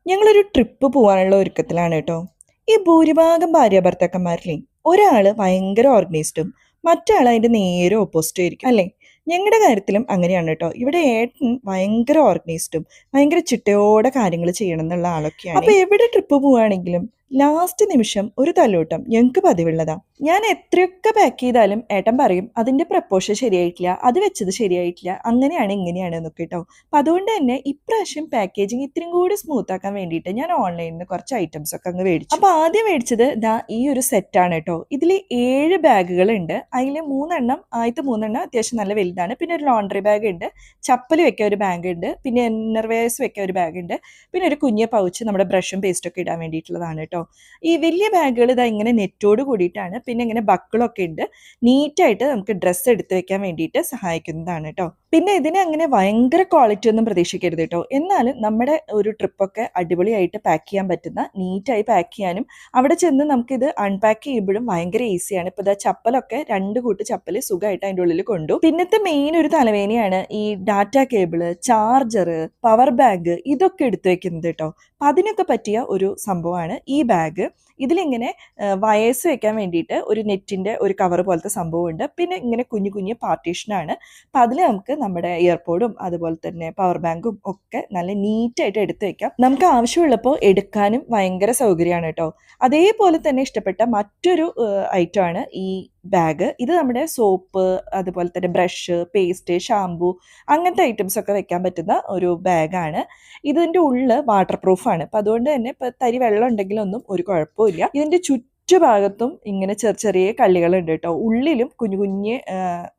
ഞങ്ങളൊരു ട്രിപ്പ് പോകാനുള്ള ഒരുക്കത്തിലാണ് കേട്ടോ. ഈ ഭൂരിഭാഗം ഭാര്യാഭർത്താക്കന്മാരിലെ ഒരാള് ഭയങ്കര ഓർഗനൈസ്ഡും മറ്റാൾ അതിന്റെ നേരെ ഓപ്പോസിറ്റ് ആയിരിക്കും അല്ലേ? ഞങ്ങളുടെ കാര്യത്തിലും അങ്ങനെയാണ് കേട്ടോ. ഇവിടെ ഏട്ടൻ ഭയങ്കര ഓർഗനൈസ്ഡും ഭയങ്കര ചിട്ടയോടെ കാര്യങ്ങൾ ചെയ്യണം എന്നുള്ള ആളൊക്കെയാണ്. അപ്പൊ എവിടെ ട്രിപ്പ് പോവുകയാണെങ്കിലും ലാസ്റ്റ് നിമിഷം ഒരു തല്ലൂട്ടം ഞങ്ങൾക്ക് പതിവുള്ളതാ. ഞാൻ എത്രയൊക്കെ പാക്ക് ചെയ്താലും ഏട്ടൻ പറയും അതിന്റെ പ്രപ്പോഷൻ ശരിയായിട്ടില്ല, അത് വെച്ചത് ശരിയായിട്ടില്ല, അങ്ങനെയാണ് ഇങ്ങനെയാണ് എന്നൊക്കെ കേട്ടോ. അപ്പൊ അതുകൊണ്ട് തന്നെ ഇപ്രാവശ്യം പാക്കേജിങ് ഇത്രയും കൂടി സ്മൂത്ത് ആക്കാൻ വേണ്ടിയിട്ട് ഞാൻ ഓൺലൈനിൽ നിന്ന് കുറച്ച് ഐറ്റംസ് ഒക്കെ അങ്ങ് മേടിച്ചു. അപ്പൊ ആദ്യം മേടിച്ചത് ദാ ഈ ഒരു സെറ്റാണ് കേട്ടോ. ഇതിൽ 7 ബാഗുകൾ ഉണ്ട്. അതിൽ ആദ്യത്തെ 3 അത്യാവശ്യം നല്ല വലുതാണ്. പിന്നെ ഒരു ലോണ്ടറി ബാഗ് ഉണ്ട്, ചപ്പൽ വെക്കാൻ ഒരു ബാഗ് ഉണ്ട്, പിന്നെ ഇന്നർവേഴ്സ് വെക്കാൻ ഒരു ബാഗ് ഉണ്ട്, പിന്നെ ഒരു കുഞ്ഞ പൗച്ച് നമ്മുടെ ബ്രഷും പേസ്റ്റും ഒക്കെ ഇടാൻ വേണ്ടിയിട്ടുള്ളതാണ് കേട്ടോ. ഈ വലിയ ബാഗുകൾ ഇതാ ഇങ്ങനെ നെറ്റോട് കൂടിയിട്ടാണ്. പിന്നെ ഇങ്ങനെ ബക്കിളൊക്കെ ഉണ്ട്. നീറ്റായിട്ട് നമുക്ക് ഡ്രസ്സ് എടുത്ത് വെക്കാൻ വേണ്ടിയിട്ട് സഹായിക്കുന്നതാണ് കേട്ടോ. പിന്നെ ഇതിന് അങ്ങനെ ഭയങ്കര ക്വാളിറ്റി ഒന്നും പ്രതീക്ഷിക്കരുത് കേട്ടോ. എന്നാലും നമ്മുടെ ഒരു ട്രിപ്പൊക്കെ അടിപൊളിയായിട്ട് പാക്ക് ചെയ്യാൻ പറ്റുന്ന, നീറ്റായി പാക്ക് ചെയ്യാനും അവിടെ ചെന്ന് നമുക്കിത് അൺപാക്ക് ചെയ്യുമ്പോഴും ഭയങ്കര ഈസിയാണ്. ഇപ്പൊ ഇതാ ചപ്പലൊക്കെ 2 കൂട്ട് ചപ്പല് സുഖമായിട്ട് അതിൻ്റെ ഉള്ളിൽ കൊണ്ടു. പിന്നത്തെ മെയിൻ ഒരു തലവേനയാണ് ഈ data cable, charger, power bag ഇതൊക്കെ എടുത്തു വെക്കുന്നത് കേട്ടോ. അപ്പൊ അതിനൊക്കെ പറ്റിയ ഒരു സംഭവമാണ് ഈ ബാഗ്. ഇതിലിങ്ങനെ വയേഴ്സ് വെക്കാൻ വേണ്ടിയിട്ട് ഒരു നെറ്റിന്റെ ഒരു കവർ പോലത്തെ സംഭവമുണ്ട്. പിന്നെ ഇങ്ങനെ കുഞ്ഞു കുഞ്ഞു പാർട്ടീഷനാണ്. അപ്പം അതിൽ നമുക്ക് നമ്മുടെ ഇയർപോഡും അതുപോലെ തന്നെ പവർ ബാങ്കും ഒക്കെ നല്ല നീറ്റായിട്ട് എടുത്തു വെക്കാം. നമുക്ക് ആവശ്യമുള്ളപ്പോൾ എടുക്കാനും ഭയങ്കര സൗകര്യമാണ് കേട്ടോ. അതേപോലെ തന്നെ ഇഷ്ടപ്പെട്ട മറ്റൊരു ഐറ്റമാണ് ഈ ബാഗ്. ഇത് നമ്മുടെ സോപ്പ്, അതുപോലെ തന്നെ ബ്രഷ്, പേസ്റ്റ്, ഷാംപൂ അങ്ങനത്തെ ഐറ്റംസ് ഒക്കെ വെക്കാൻ പറ്റുന്ന ഒരു ബാഗാണ്. ഇതിൻ്റെ ഉള്ളിൽ വാട്ടർ പ്രൂഫാണ്. അപ്പം അതുകൊണ്ട് തന്നെ ഇപ്പം തരി വെള്ളം ഉണ്ടെങ്കിലൊന്നും ഒരു കുഴപ്പമില്ല. ഇതിൻ്റെ ചുറ്റുഭാഗത്തും ഇങ്ങനെ ചെറിയ ചെറിയ കള്ളികളുണ്ട് കേട്ടോ. ഉള്ളിലും കുഞ്ഞു കുഞ്ഞ്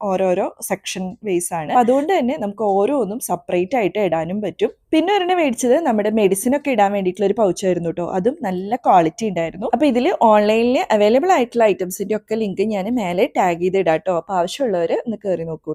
ഓരോരോ സെക്ഷൻ വേസ് ആണ്. അതുകൊണ്ട് തന്നെ നമുക്ക് ഓരോന്നും സെപ്പറേറ്റ് ആയിട്ട് ഇടാനും പറ്റും. പിന്നെ ഒരെണ്ണം മേടിച്ചത് നമ്മുടെ മെഡിസിൻ ഒക്കെ ഇടാൻ വേണ്ടിയിട്ടുള്ള ഒരു പൗച്ചായിരുന്നു കേട്ടോ. അതും നല്ല ക്വാളിറ്റി ഉണ്ടായിരുന്നു. അപ്പൊ ഇതിൽ ഓൺലൈനിൽ അവൈലബിൾ ആയിട്ടുള്ള ഐറ്റംസിന്റെ ഒക്കെ ലിങ്ക് ഞാൻ മേലെ ടാഗ് ചെയ്ത് ഇടാം കേട്ടോ. അപ്പൊ ആവശ്യമുള്ളവർ ഒന്ന് കയറി നോക്കൂ.